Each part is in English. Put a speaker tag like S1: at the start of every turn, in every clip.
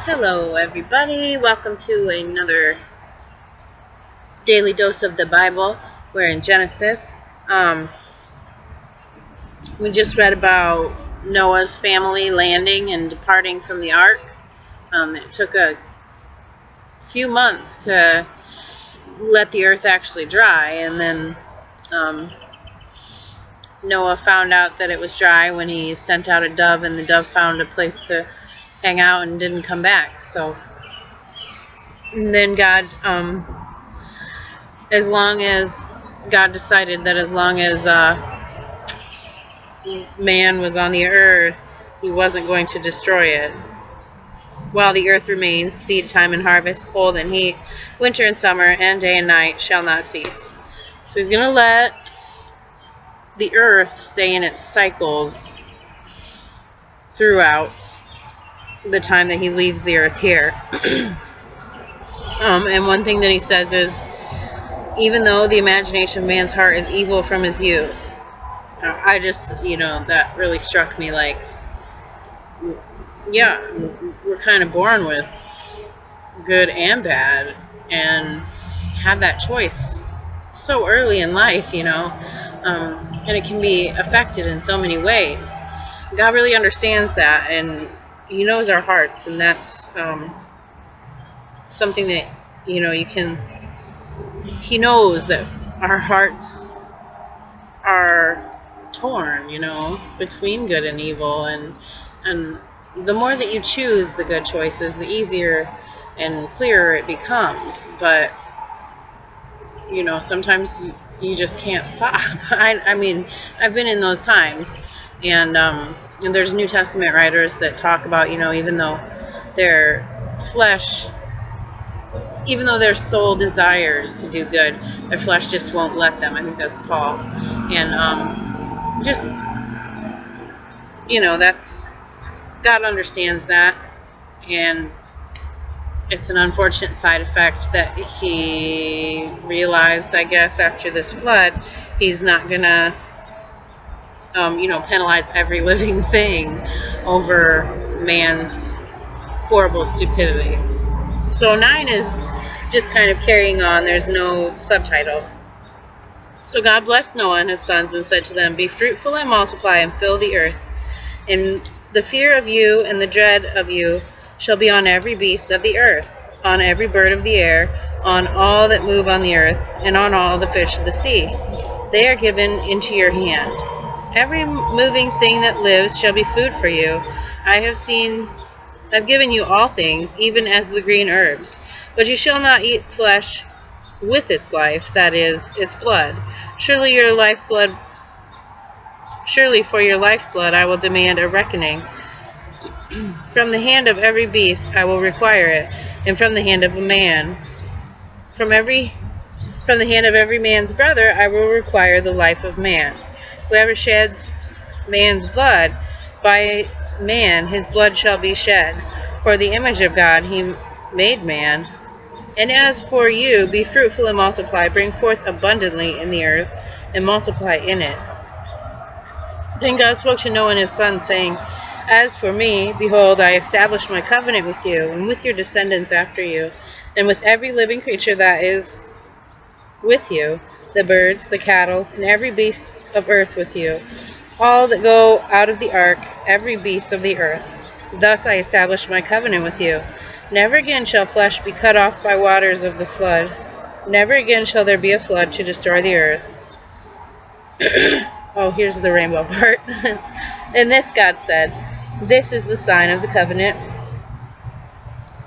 S1: Hello, everybody. Welcome to another daily dose of the Bible. We're in Genesis. We just read about Noah's family landing and departing from the ark. It took a few months to let the earth actually dry, and then Noah found out that it was dry when he sent out a dove, and the dove found a place to hang out and didn't come back. And then God decided that as long as man was on the earth, he wasn't going to destroy it. While the earth remains, seed time and harvest, cold and heat, winter and summer, and day and night shall not cease. So he's going to let the earth stay in its cycles throughout the time that he leaves the earth here. And one thing that he says is, even though the imagination of man's heart is evil from his youth. I just, that really struck me, like, yeah, we're kind of born with good and bad, and have that choice so early in life, and it can be affected in so many ways. God really understands that, and he knows our hearts, and that's something that, he knows that our hearts are torn, between good and evil, and the more that you choose the good choices, the easier and clearer it becomes. But sometimes you just can't stop. I mean, I've been in those times, and there's New Testament writers that talk about, even though their flesh, even though their soul desires to do good, their flesh just won't let them. I think that's Paul. And that's, God understands that, and it's an unfortunate side effect that he realized, I guess, after this flood. He's not gonna penalize every living thing over man's horrible stupidity. So 9 is just kind of carrying on. There's no subtitle. So God blessed Noah and his sons and said to them, "Be fruitful and multiply and fill the earth. And the fear of you and the dread of you shall be on every beast of the earth, on every bird of the air, on all that move on the earth, and on all the fish of the sea. They are given into your hand. Every moving thing that lives shall be food for you. I've given you all things, even as the green herbs. But you shall not eat flesh with its life, that is, its blood. Surely for your lifeblood I will demand a reckoning. From the hand of every beast I will require it, and from the hand of a man. From the hand of every man's brother I will require the life of man. Whoever sheds man's blood, by man his blood shall be shed. For the image of God he made man. And as for you, be fruitful and multiply, bring forth abundantly in the earth, and multiply in it." Then God spoke to Noah and his sons, saying, "As for me, behold, I establish my covenant with you, and with your descendants after you, and with every living creature that is with you, the birds, the cattle, and every beast of earth with you, all that go out of the ark, every beast of the earth. Thus I establish my covenant with you. Never again shall flesh be cut off by waters of the flood. Never again shall there be a flood to destroy the earth." Oh, here's the rainbow part. "And this, God said, this is the sign of the covenant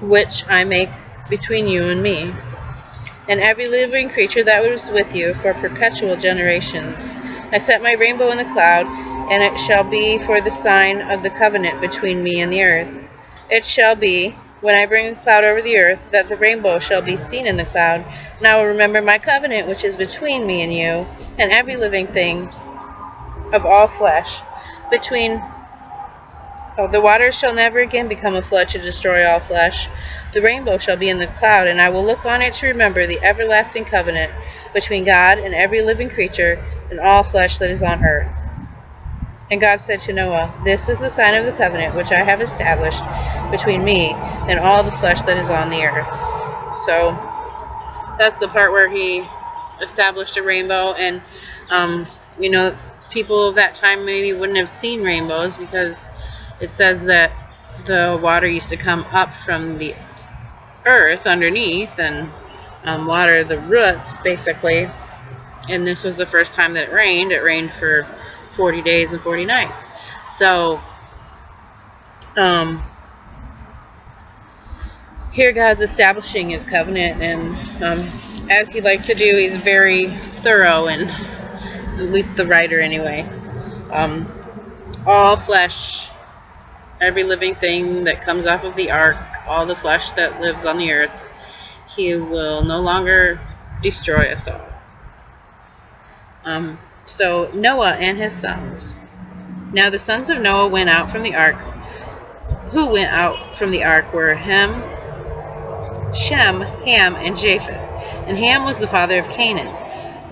S1: which I make between you and me, and every living creature that was with you for perpetual generations. I set my rainbow in the cloud, and it shall be for the sign of the covenant between me and the earth. It shall be, when I bring a cloud over the earth, that the rainbow shall be seen in the cloud, and I will remember my covenant which is between me and you, and every living thing of all flesh. The waters shall never again become a flood to destroy all flesh. The rainbow shall be in the cloud, and I will look on it to remember the everlasting covenant between God and every living creature and all flesh that is on earth." And God said to Noah, "This is the sign of the covenant which I have established between me and all the flesh that is on the earth. So that's the part where he established a rainbow. And you know, people of that time maybe wouldn't have seen rainbows, because it says that the water used to come up from the earth underneath and water the roots, basically. And this was the first time that it rained. It rained for 40 days and 40 nights. So here God's establishing his covenant, and as he likes to do, he's very thorough, and at least the writer anyway. All flesh, every living thing that comes off of the ark, all the flesh that lives on the earth, he will no longer destroy us all. So Noah and his sons. Now the sons of Noah went out from the ark. Who went out from the ark were Shem, Ham, and Japheth. And Ham was the father of Canaan.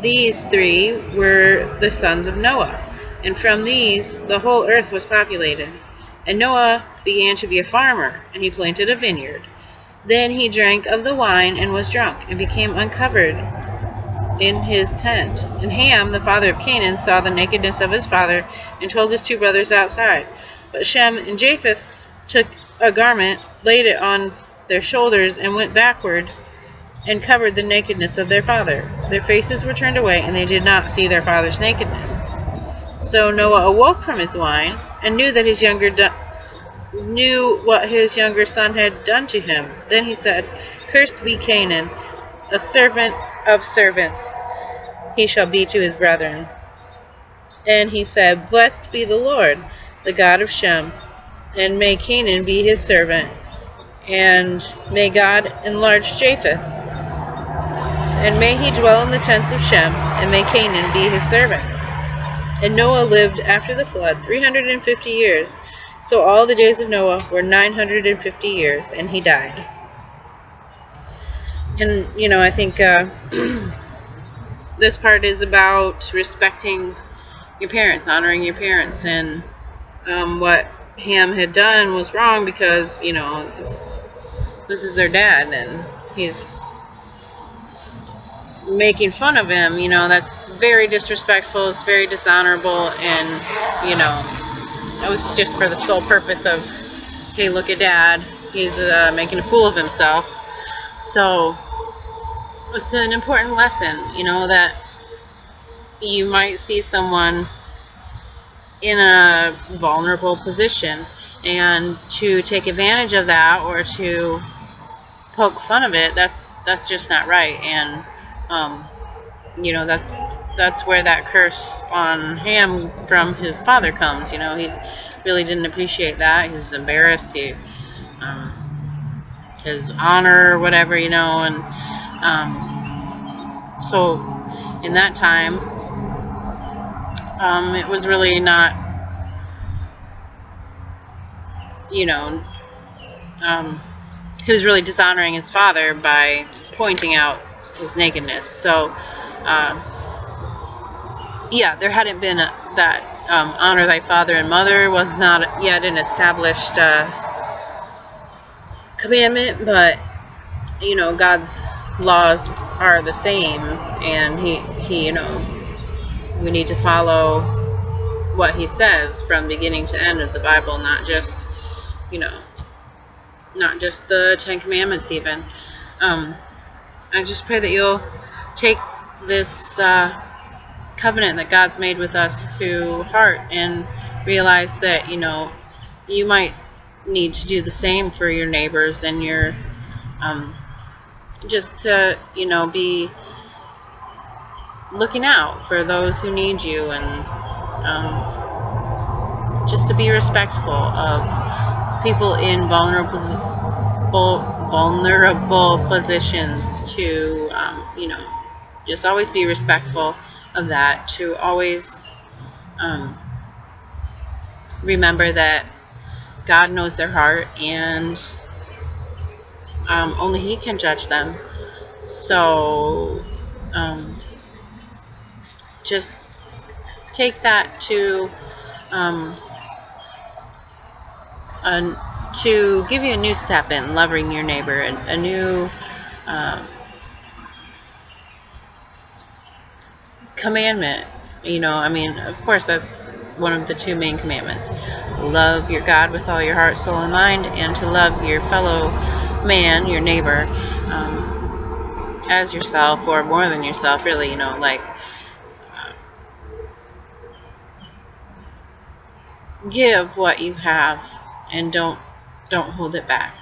S1: These three were the sons of Noah, and from these the whole earth was populated. And Noah began to be a farmer, and he planted a vineyard. Then he drank of the wine and was drunk, and became uncovered in his tent. And Ham, the father of Canaan, saw the nakedness of his father, and told his two brothers outside. But Shem and Japheth took a garment, laid it on their shoulders, and went backward, and covered the nakedness of their father. Their faces were turned away, and they did not see their father's nakedness. So Noah awoke from his wine, and knew what his younger son had done to him. Then he said, Cursed be Canaan, a servant of servants he shall be to his brethren. And he said, Blessed be the Lord, the God of Shem, and may Canaan be his servant, and may God enlarge Japheth, and may he dwell in the tents of Shem, and may Canaan be his servant. And Noah lived after the flood 350 years. So all the days of Noah were 950 years, and he died. And, you know, I think this part is about respecting your parents, honoring your parents. And what Ham had done was wrong, because, you know, this is their dad, and he's making fun of him. You know, that's very disrespectful, it's very dishonorable, and, you know, it was just for the sole purpose of, hey, look at dad, he's making a fool of himself. So it's an important lesson, you know, that you might see someone in a vulnerable position, and to take advantage of that or to poke fun of it, that's just not right. And you know, that's where that curse on Ham from his father comes. You know, he really didn't appreciate that. He was embarrassed. His honor or whatever, you know. And so in that time, it was really not, you know, he was really dishonoring his father by pointing out his nakedness. So yeah, there hadn't been that honor thy father and mother was not yet an established commandment, but, you know, God's laws are the same, and he you know, we need to follow what he says from beginning to end of the Bible, not just, you know, not just the Ten Commandments even. I just pray that you'll take this covenant that God's made with us to heart, and realize that, you know, you might need to do the same for your neighbors, and your just to, you know, be looking out for those who need you, and just to be respectful of people in vulnerable positions, to you know, just always be respectful of that, to always remember that God knows their heart, and only he can judge them. So just take that to to give you a new step in loving your neighbor, and a new commandment. I mean, of course, that's one of the two main commandments. Love your God with all your heart, soul, and mind, and to love your fellow man, your neighbor, as yourself, or more than yourself, really. Like, give what you have, and don't hold it back.